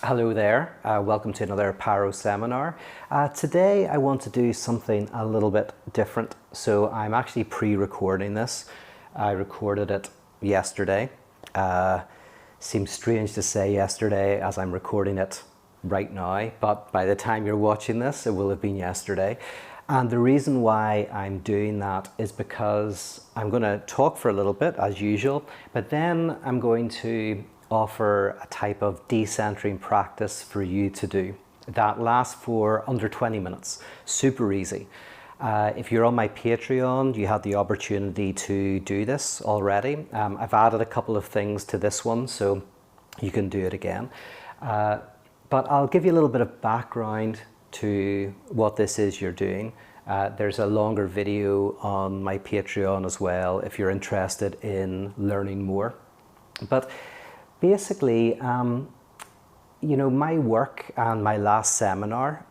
Hello there, welcome to another Paro seminar. Today I want to do something a little bit different. So I'm actually pre-recording this. I recorded it yesterday. Seems strange to say yesterday as I'm recording it right now, but by the time you're watching this, it will have been yesterday. And the reason why I'm doing that is because I'm going to talk for a little bit as usual, but then I'm going to offer a type of decentering practice for you to do that lasts for under 20 minutes. Super easy. If you're on my Patreon, you had the opportunity to do this already. I've added a couple of things to this one, so you can do it again. But I'll give you a little bit of background to what this is you're doing. There's a longer video on my Patreon as well if you're interested in learning more. But basically, my work and my last seminar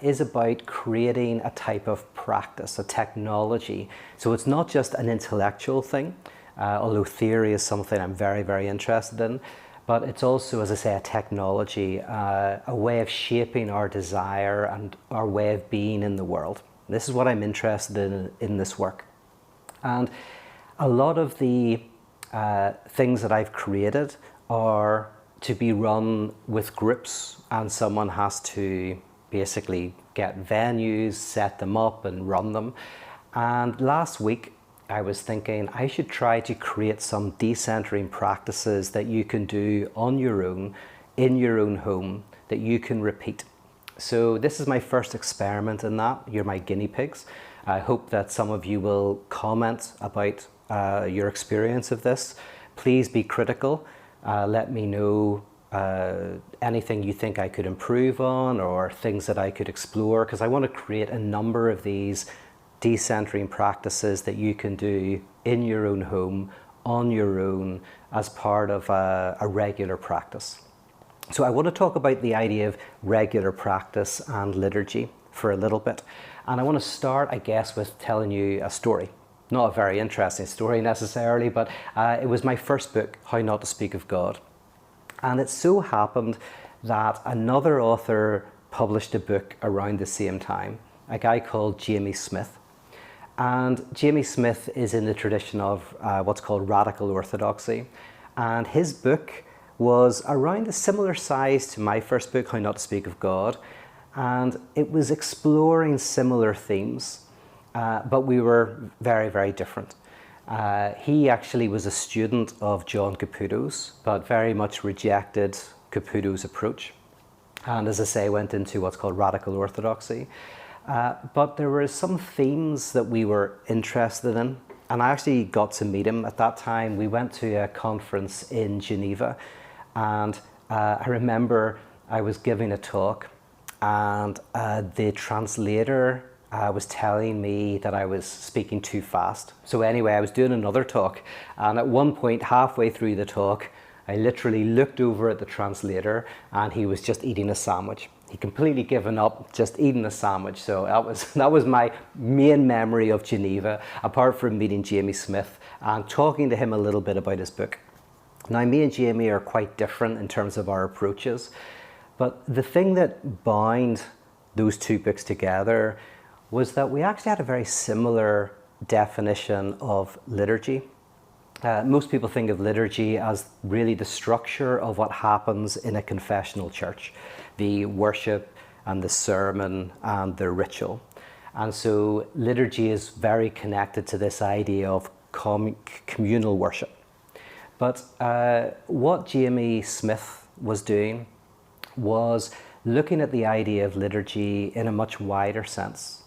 is about creating a type of practice, a technology. So it's not just an intellectual thing, although theory is something I'm very, very interested in, but it's also, as I say, a technology, a way of shaping our desire and our way of being in the world. This is what I'm interested in this work. And a lot of the things that I've created are to be run with groups, and someone has to basically get venues, set them up and run them. And last week I was thinking I should try to create some decentering practices that you can do on your own, in your own home, that you can repeat. So this is my first experiment in that. You're my guinea pigs. I hope that some of you will comment about your experience of this. Please be critical. Let me know anything you think I could improve on or things that I could explore, because I want to create a number of these decentering practices that you can do in your own home, on your own, as part of a regular practice. So I want to talk about the idea of regular practice and liturgy for a little bit. And I want to start, I guess, with telling you a story. Not a very interesting story necessarily, but it was my first book, How Not to Speak of God. And it so happened that another author published a book around the same time, a guy called Jamie Smith. And Jamie Smith is in the tradition of what's called radical orthodoxy. And his book was around a similar size to my first book, How Not to Speak of God. And it was exploring similar themes. But we were very, very different. He actually was a student of John Caputo's, but very much rejected Caputo's approach. And as I say, went into what's called radical orthodoxy. But there were some themes that we were interested in. And I actually got to meet him at that time. We went to a conference in Geneva. And I remember I was giving a talk, and the translator was telling me that I was speaking too fast. So anyway, I was doing another talk, and at one point halfway through the talk, I literally looked over at the translator and he was just eating a sandwich. He'd completely given up, just eating a sandwich. So that was my main memory of Geneva, apart from meeting Jamie Smith and talking to him a little bit about his book. Now, me and Jamie are quite different in terms of our approaches, but the thing that bound those two books together was that we actually had a very similar definition of liturgy. Most people think of liturgy as really the structure of what happens in a confessional church, the worship and the sermon and the ritual. And so liturgy is very connected to this idea of communal worship. But what Jamie Smith was doing was looking at the idea of liturgy in a much wider sense.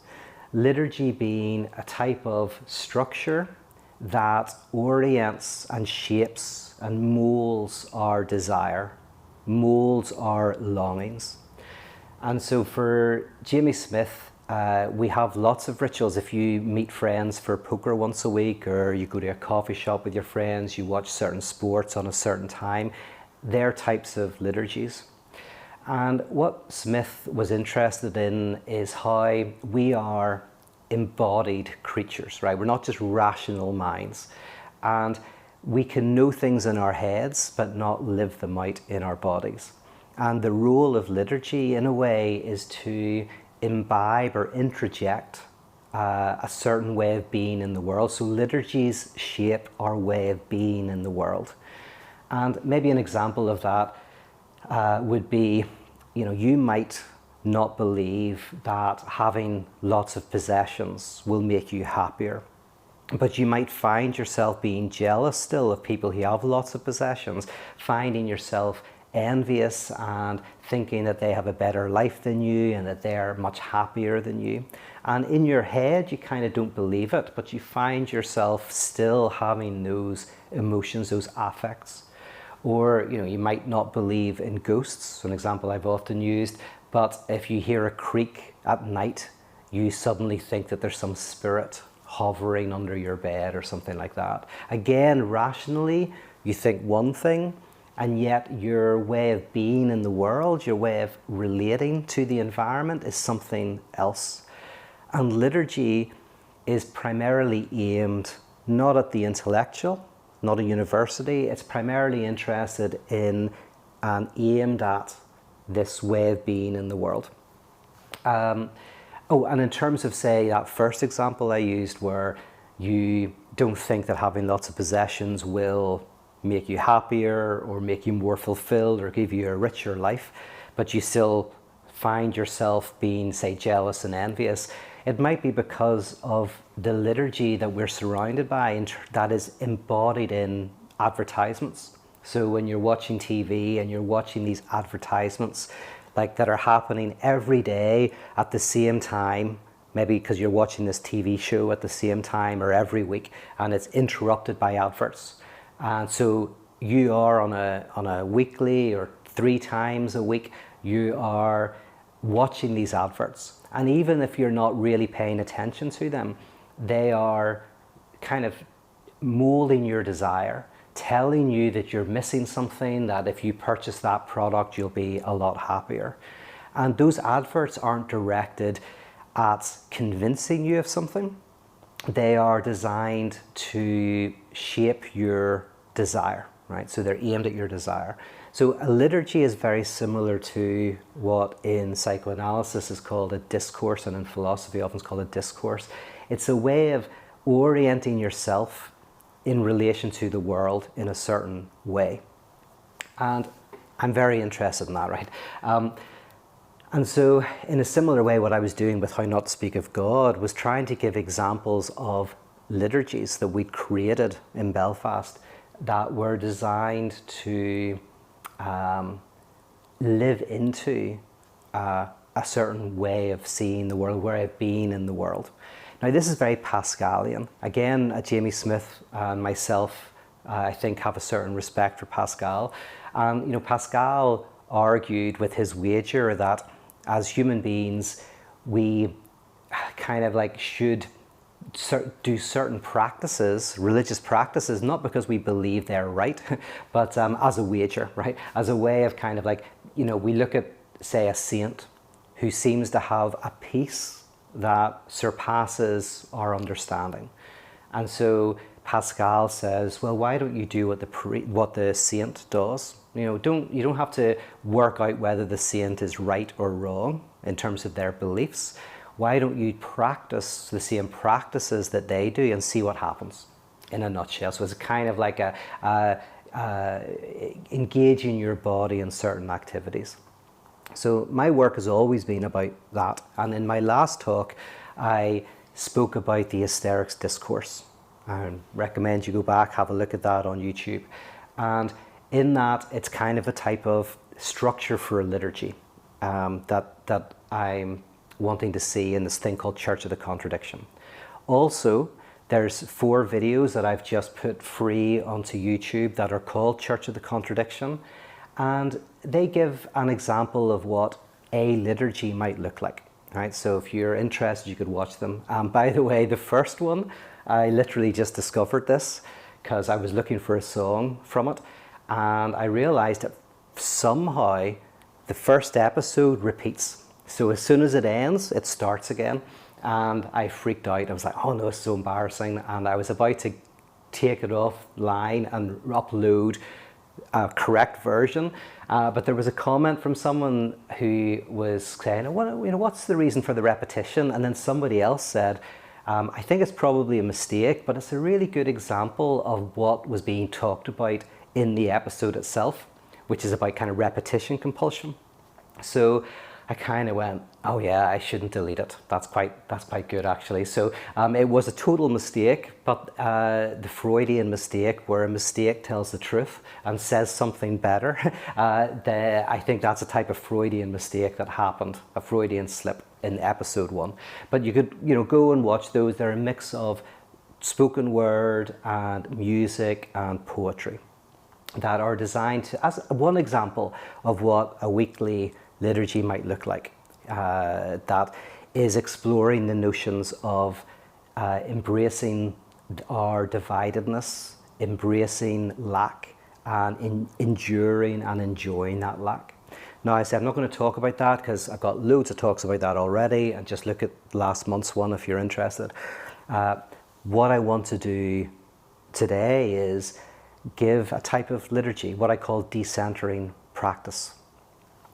Liturgy being a type of structure that orients and shapes and molds our desire, molds our longings. And so for Jamie Smith, we have lots of rituals. If you meet friends for poker once a week, or you go to a coffee shop with your friends, you watch certain sports on a certain time, they're types of liturgies. And what Smith was interested in is how we are embodied creatures, right? We're not just rational minds. And we can know things in our heads, but not live them out in our bodies. And the role of liturgy, in a way, is to imbibe or introject a certain way of being in the world. So liturgies shape our way of being in the world. And maybe an example of that would be, you might not believe that having lots of possessions will make you happier. But you might find yourself being jealous still of people who have lots of possessions, finding yourself envious and thinking that they have a better life than you and that they're much happier than you. And in your head, you kind of don't believe it, but you find yourself still having those emotions, those affects. Or, you might not believe in ghosts, an example I've often used, but if you hear a creak at night, you suddenly think that there's some spirit hovering under your bed or something like that. Again, rationally, you think one thing, and yet your way of being in the world, your way of relating to the environment is something else. And liturgy is primarily aimed not at the intellectual, not a university. It's primarily interested in and aimed at this way of being in the world. And in terms of, say, that first example I used where you don't think that having lots of possessions will make you happier or make you more fulfilled or give you a richer life, but you still find yourself being, say, jealous and envious, it might be because of the liturgy that we're surrounded by and that is embodied in advertisements. So when you're watching TV and you're watching these advertisements like that are happening every day at the same time, maybe because you're watching this TV show at the same time or every week, and it's interrupted by adverts. And so you are on a weekly or 3 times a week, you are watching these adverts. And even if you're not really paying attention to them, they are kind of molding your desire, telling you that you're missing something, that if you purchase that product, you'll be a lot happier. And those adverts aren't directed at convincing you of something. They are designed to shape your desire, right? So they're aimed at your desire. So a liturgy is very similar to what in psychoanalysis is called a discourse, and in philosophy often is called a discourse. It's a way of orienting yourself in relation to the world in a certain way. And I'm very interested in that, right? And so in a similar way, what I was doing with How Not to Speak of God was trying to give examples of liturgies that we'd created in Belfast that were designed to live into a certain way of seeing the world, way of being in the world. Now, this is very Pascalian. Again, Jamie Smith and myself, I think, have a certain respect for Pascal. Pascal argued with his wager that as human beings, we kind of like should do certain practices, religious practices, not because we believe they're right, but as a wager, right? As a way of kind of like, we look at, say, a saint who seems to have a peace that surpasses our understanding. And so Pascal says, well, why don't you do what the saint does? You don't have to work out whether the saint is right or wrong in terms of their beliefs. Why don't you practice the same practices that they do and see what happens, in a nutshell? So it's kind of like engaging your body in certain activities. So my work has always been about that. And in my last talk, I spoke about the hysterics discourse. I recommend you go back, have a look at that on YouTube. And in that, it's kind of a type of structure for a liturgy that I'm wanting to see in this thing called Church of the Contradiction. Also, there's 4 videos that I've just put free onto YouTube that are called Church of the Contradiction. And they give an example of what a liturgy might look like, right? So if you're interested, you could watch them. By the way, the first one, I literally just discovered this because I was looking for a song from it. And I realized that somehow the first episode repeats. So as soon as it ends, it starts again. And I freaked out. I was like, oh no, it's so embarrassing. And I was about to take it offline and upload correct version. But there was a comment from someone who was saying, what's the reason for the repetition? And then somebody else said, I think it's probably a mistake, but it's a really good example of what was being talked about in the episode itself, which is about kind of repetition compulsion. So I kind of went, oh yeah, I shouldn't delete it. That's quite good actually. So it was a total mistake, but the Freudian mistake, where a mistake tells the truth and says something better, I think that's a type of Freudian mistake that happened, a Freudian slip in episode 1. But you could, go and watch those. They're a mix of spoken word and music and poetry that are designed to, as one example of what a weekly liturgy might look like, that is exploring the notions of embracing our dividedness, embracing lack, and enduring and enjoying that lack. Now, I said I'm not going to talk about that because I've got loads of talks about that already, and just look at last month's one if you're interested. What I want to do today is give a type of liturgy, what I call decentering practice.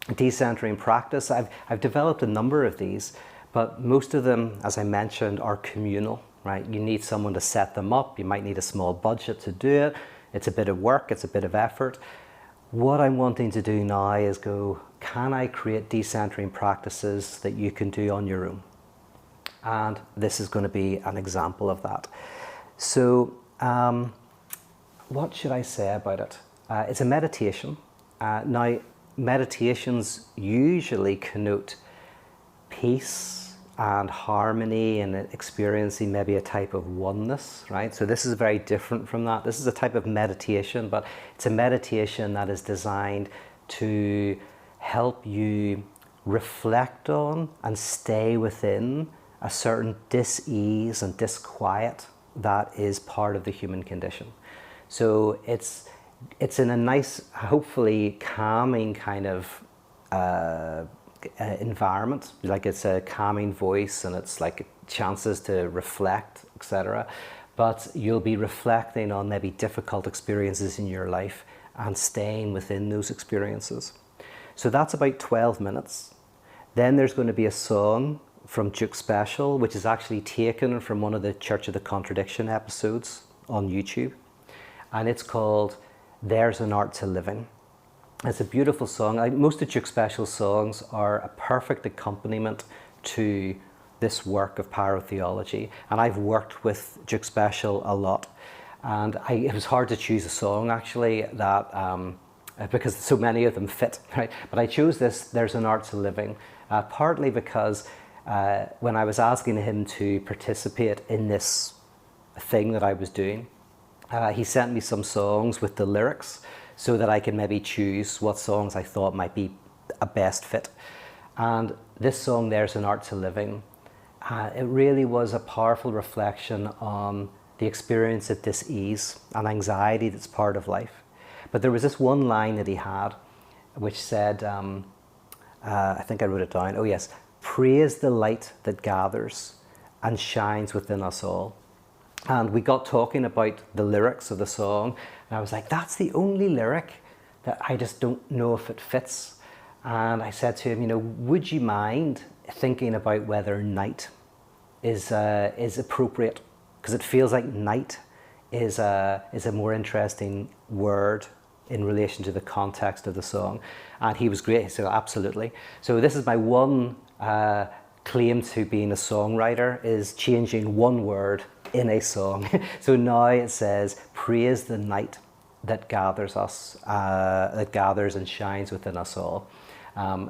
Decentering practice, I've developed a number of these, but most of them, as I mentioned, are communal, right? You need someone to set them up. You might need a small budget to do it. It's a bit of work, it's a bit of effort. What I'm wanting to do now is go, can I create decentering practices that you can do on your own? And this is going to be an example of that. So, what should I say about it? It's a meditation. Now, meditations usually connote peace and harmony and experiencing maybe a type of oneness, right? So this is very different from that. This is a type of meditation, but it's a meditation that is designed to help you reflect on and stay within a certain dis-ease and disquiet that is part of the human condition. So it's in a nice, hopefully calming kind of environment. Like it's a calming voice and it's like chances to reflect, etc. But you'll be reflecting on maybe difficult experiences in your life and staying within those experiences. So that's about 12 minutes. Then there's going to be a song from Duke Special, which is actually taken from one of the Church of the Contradiction episodes on YouTube. And it's called There's an Art to Living. It's a beautiful song. Most of Duke Special's songs are a perfect accompaniment to this work of Theology. And I've worked with Duke Special a lot. And it was hard to choose a song actually that because so many of them fit, right? But I chose this, There's an Art to Living, partly because when I was asking him to participate in this thing that I was doing, he sent me some songs with the lyrics so that I could maybe choose what songs I thought might be a best fit. And this song, There's an Art to Living, it really was a powerful reflection on the experience of dis-ease and anxiety that's part of life. But there was this one line that he had which said, I think I wrote it down, oh yes, praise the light that gathers and shines within us all. And we got talking about the lyrics of the song, and I was like, that's the only lyric that I just don't know if it fits. And I said to him, would you mind thinking about whether night is appropriate? Because it feels like night is a more interesting word in relation to the context of the song. And he was great, he said, absolutely. So this is my one claim to being a songwriter, is changing one word in a song. So now it says, praise the night that gathers us, that gathers and shines within us all.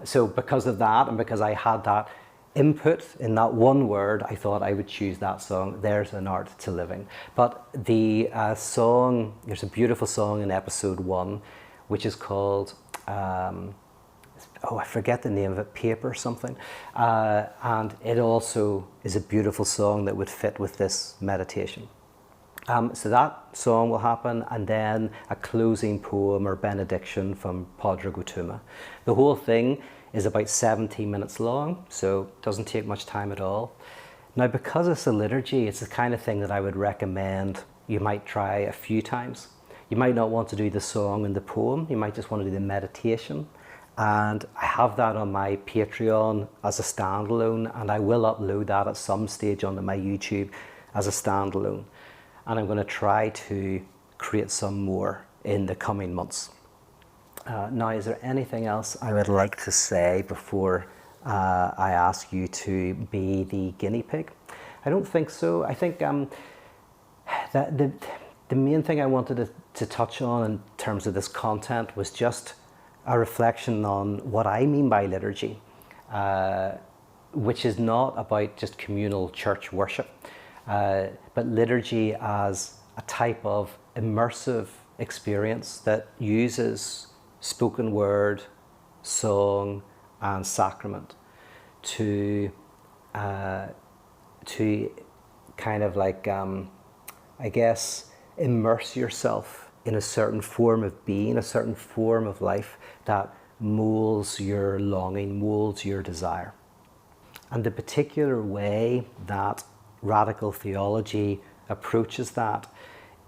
So because of that, and because I had that input in that one word, I thought I would choose that song, There's an Art to Living. But the song, there's a beautiful song in episode 1, which is called, I forget the name of it, Paper something. And it also is a beautiful song that would fit with this meditation. So that song will happen, and then a closing poem or benediction from Padre Gutuma. The whole thing is about 17 minutes long, so it doesn't take much time at all. Now, because it's a liturgy, it's the kind of thing that I would recommend you might try a few times. You might not want to do the song and the poem, you might just want to do the meditation. And I have that on my Patreon as a standalone, and I will upload that at some stage onto my YouTube as a standalone. And I'm going to try to create some more in the coming months. Now, is there anything else I would like to say before I ask you to be the guinea pig? I don't think so. I think that the main thing I wanted to touch on in terms of this content was just a reflection on what I mean by liturgy, which is not about just communal church worship, but liturgy as a type of immersive experience that uses spoken word, song, and sacrament to kind of like, I guess, immerse yourself in a certain form of being, a certain form of life that molds your longing, molds your desire. And the particular way that radical theology approaches that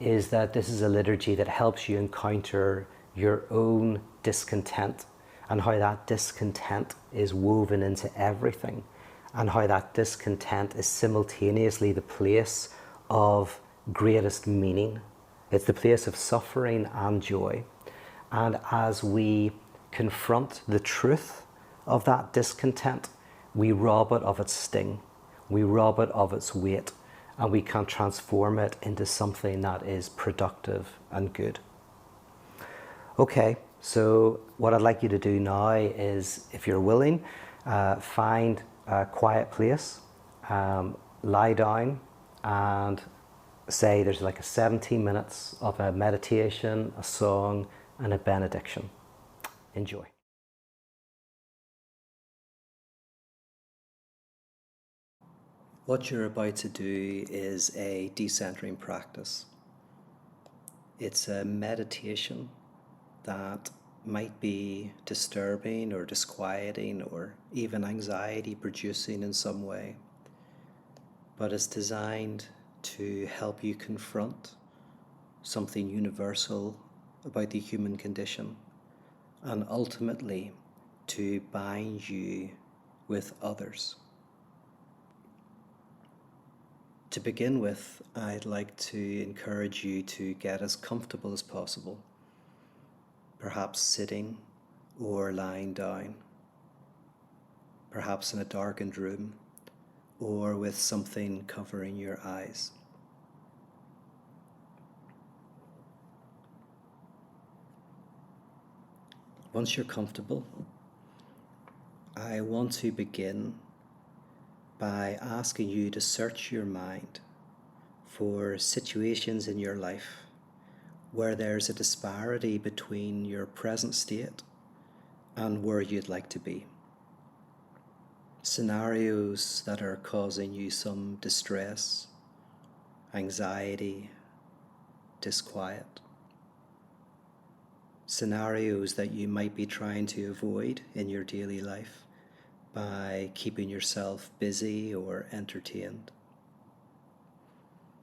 is that this is a liturgy that helps you encounter your own discontent, and how that discontent is woven into everything, and how that discontent is simultaneously the place of greatest meaning. It's the place of suffering and joy. And as we confront the truth of that discontent, we rob it of its sting, we rob it of its weight, and we can transform it into something that is productive and good. Okay, so what I'd like you to do now is, if you're willing, find a quiet place, lie down, and say there's like a 17 minutes of a meditation, a song, and a benediction. Enjoy. What you're about to do is a decentering practice. It's a meditation that might be disturbing or disquieting or even anxiety producing in some way, but it's designed to help you confront something universal about the human condition, and ultimately to bind you with others. To begin with, I'd like to encourage you to get as comfortable as possible, perhaps sitting or lying down, perhaps in a darkened room, or with something covering your eyes. Once you're comfortable, I want to begin by asking you to search your mind for situations in your life where there's a disparity between your present state and where you'd like to be. Scenarios that are causing you some distress, anxiety, disquiet. Scenarios that you might be trying to avoid in your daily life by keeping yourself busy or entertained.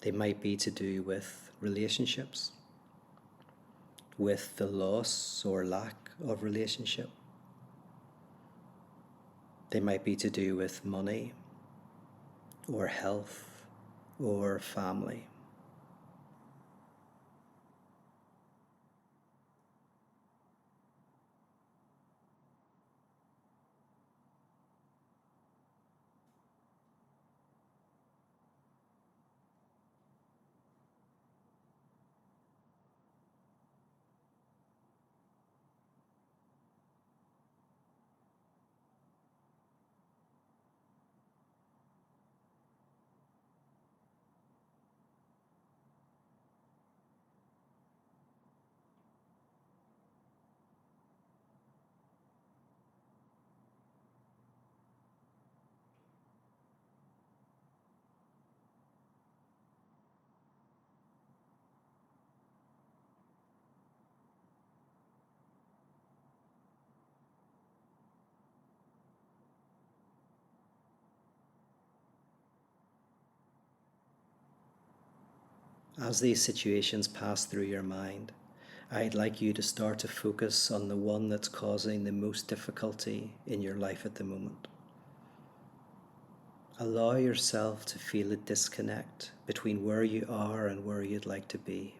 They might be to do with relationships, with the loss or lack of relationship. They might be to do with money or health or family. As these situations pass through your mind, I'd like you to start to focus on the one that's causing the most difficulty in your life at the moment. Allow yourself to feel a disconnect between where you are and where you'd like to be.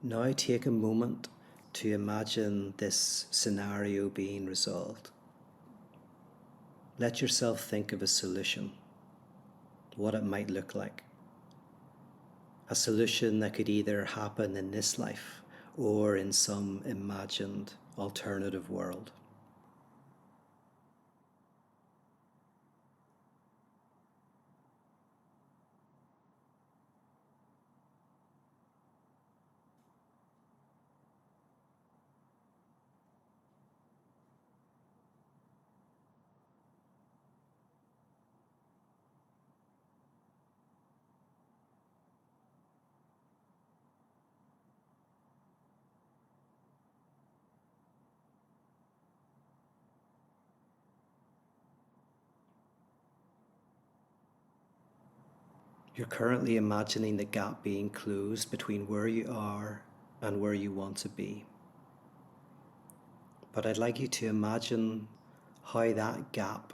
Now take a moment to imagine this scenario being resolved. Let yourself think of a solution, what it might look like. A solution that could either happen in this life or in some imagined alternative world. You're currently imagining the gap being closed between where you are and where you want to be. But I'd like you to imagine how that gap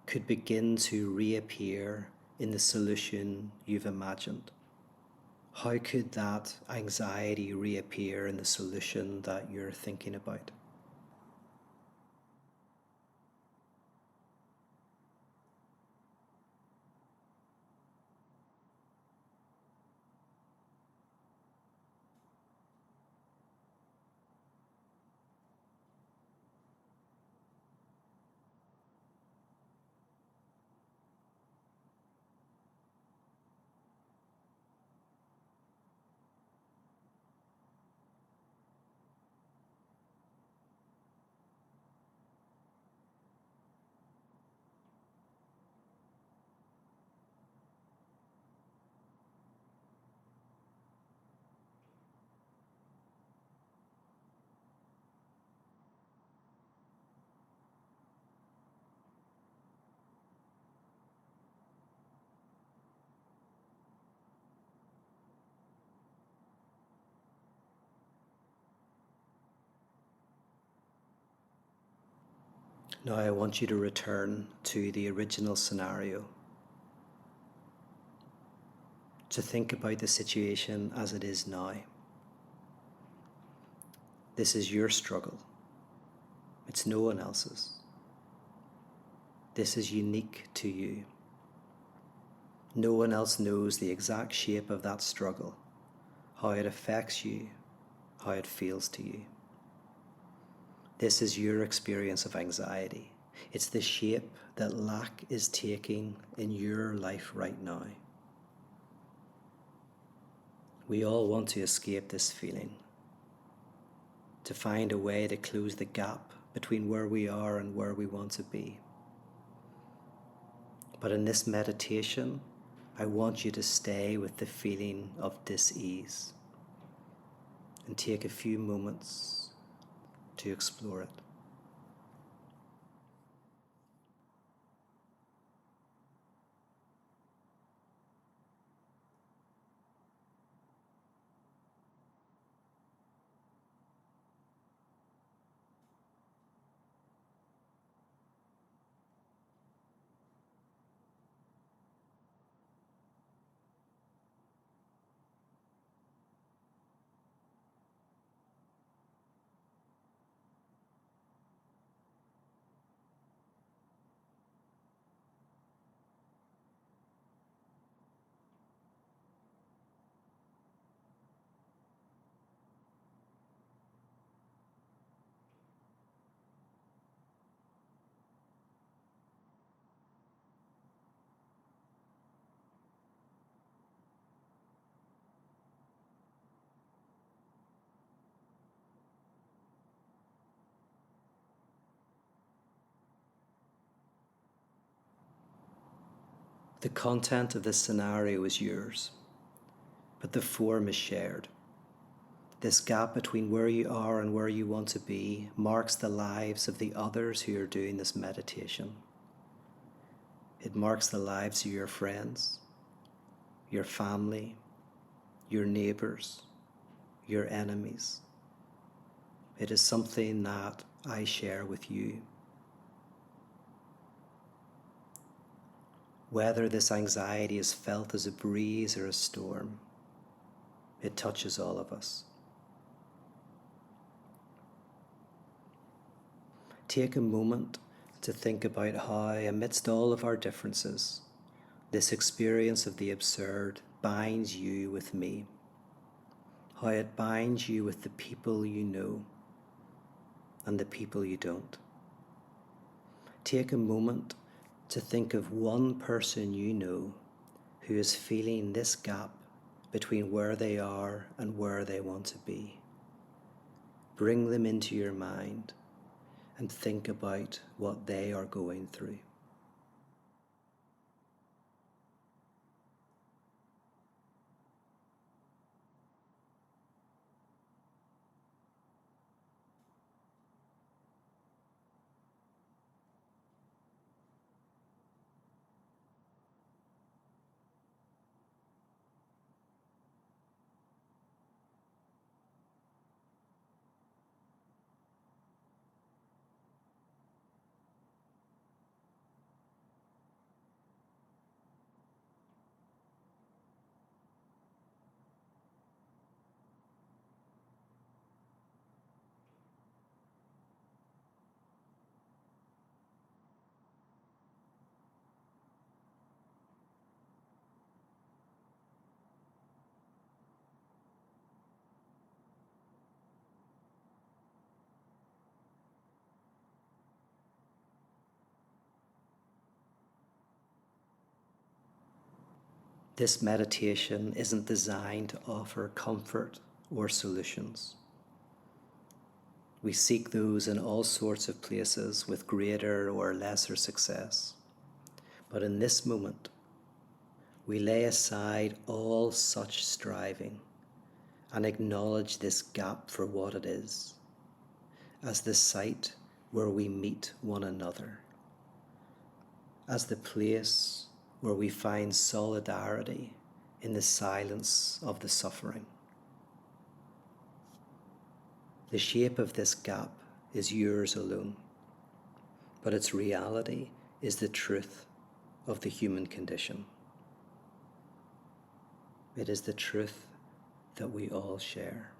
could begin to reappear in the solution you've imagined. How could that anxiety reappear in the solution that you're thinking about? Now I want you to return to the original scenario, to think about the situation as it is now. This is your struggle. It's no one else's. This is unique to you. No one else knows the exact shape of that struggle, how it affects you, how it feels to you. This is your experience of anxiety. It's the shape that lack is taking in your life right now. We all want to escape this feeling, to find a way to close the gap between where we are and where we want to be. But in this meditation, I want you to stay with the feeling of dis-ease and take a few moments to explore it. The content of this scenario is yours, but the form is shared. This gap between where you are and where you want to be marks the lives of the others who are doing this meditation. It marks the lives of your friends, your family, your neighbours, your enemies. It is something that I share with you. Whether this anxiety is felt as a breeze or a storm, it touches all of us. Take a moment to think about how, amidst all of our differences, this experience of the absurd binds you with me, how it binds you with the people you know and the people you don't. Take a moment to think of one person you know who is feeling this gap between where they are and where they want to be. Bring them into your mind and think about what they are going through. This meditation isn't designed to offer comfort or solutions. We seek those in all sorts of places with greater or lesser success. But in this moment, we lay aside all such striving and acknowledge this gap for what it is, as the site where we meet one another, as the place where we find solidarity in the silence of the suffering. The shape of this gap is yours alone, but its reality is the truth of the human condition. It is the truth that we all share.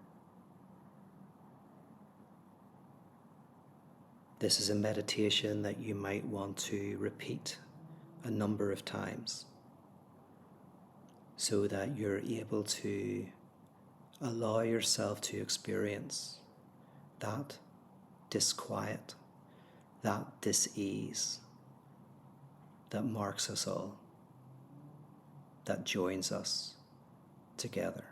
This is a meditation that you might want to repeat a number of times so that you're able to allow yourself to experience that disquiet, that dis-ease that marks us all, that joins us together.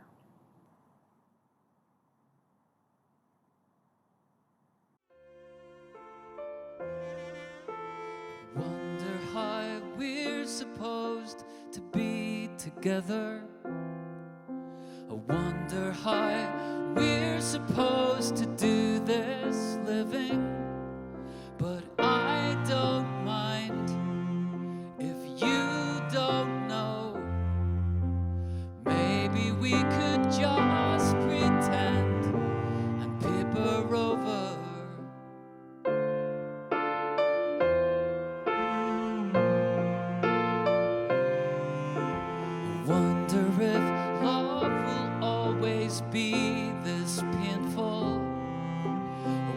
Wonder how we're supposed to be together. I wonder how we're supposed to do this living, but I don't mind if you don't know. Maybe we could just pretend and paper over. Wonder if love will always be this painful.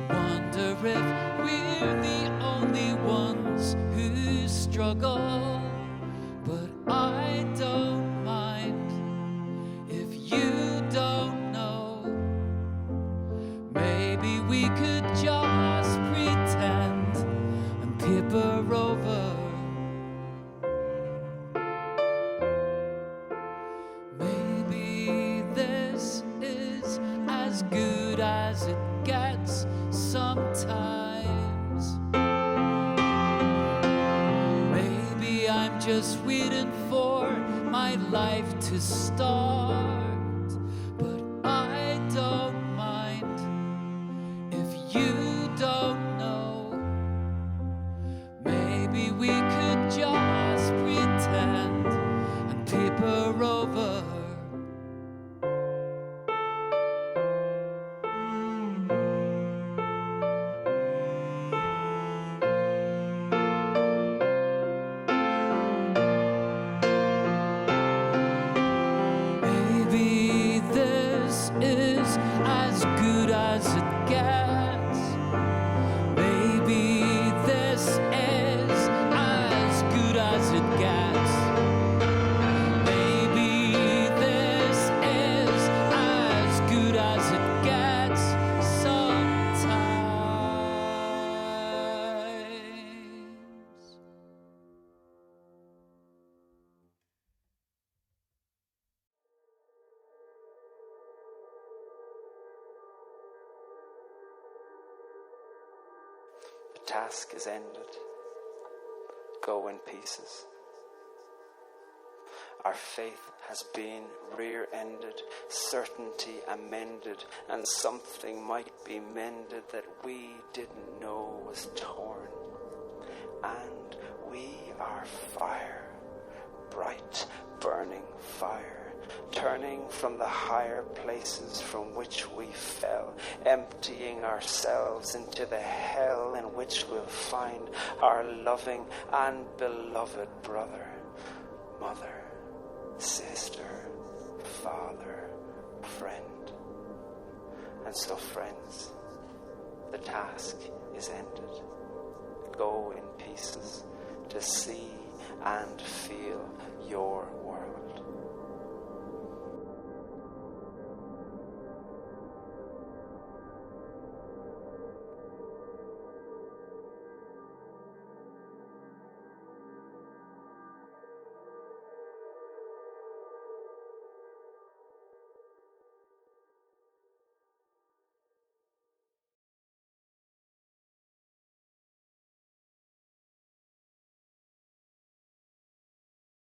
I wonder if we're the only ones who struggle. But I don't mind if you don't know. Maybe we could just pretend and paper over. Good as it gets sometimes. Maybe I'm just waiting for my life to start. But I don't mind if you don't know. Maybe we could just pretend and paper over. Maybe this is as good as it gets. Maybe this is as good as it gets. Maybe this is as good as it gets sometimes. The task is ended. Go in pieces. Our faith has been rear-ended, certainty amended, and something might be mended that we didn't know was torn. And we are fire, bright, burning fire, turning from the higher places from which we fell, emptying ourselves into the hell in which we'll find our loving and beloved brother, mother, sister, father, friend. And so, friends, the task is ended. Go in pieces to see and feel your world.